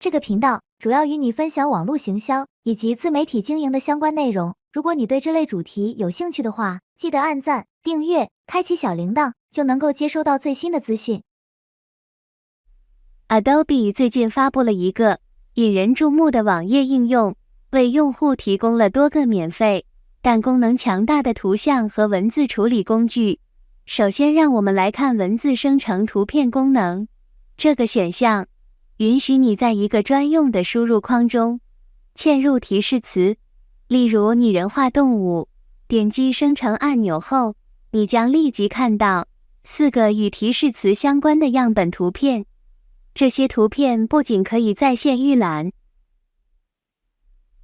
这个频道主要与你分享网络行销以及自媒体经营的相关内容。如果你对这类主题有兴趣的话，记得按赞、订阅、开启小铃铛，就能够接收到最新的资讯。Adobe 最近发布了一个引人注目的网页应用，为用户提供了多个免费但功能强大的图像和文字处理工具。首先，让我们来看文字生成图片功能。这个选项允许你在一个专用的输入框中嵌入提示词，例如拟人化动物。点击生成按钮后，你将立即看到4个与提示词相关的样本图片。这些图片不仅可以在线预览，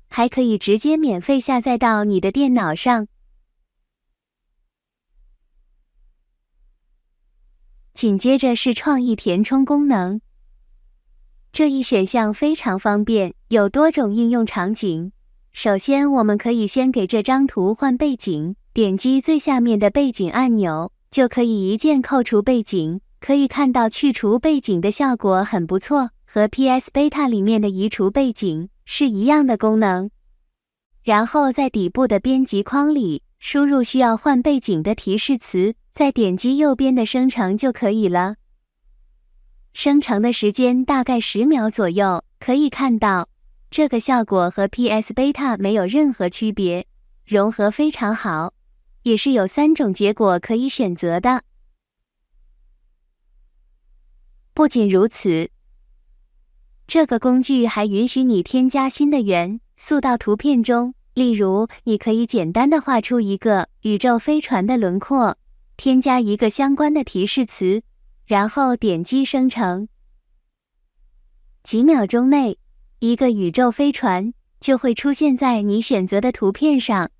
还可以直接免费下载到你的电脑上。紧接着是创意填充功能。这一选项非常方便，有多种应用场景。首先，我们可以先给这张图换背景，点击最下面的背景按钮，就可以一键扣除背景。可以看到去除背景的效果很不错，和 PS Beta 里面的移除背景是一样的功能。然后在底部的编辑框里输入需要换背景的提示词，再点击右边的生成就可以了。生成的时间大概10秒左右，可以看到这个效果和 PS Beta 没有任何区别，融合非常好，也是有3种结果可以选择的。不仅如此，这个工具还允许你添加新的元素到图片中，例如你可以简单的画出一个宇宙飞船的轮廓，添加一个相关的提示词，然后点击生成。几秒钟内，一个宇宙飞船就会出现在你选择的图片上，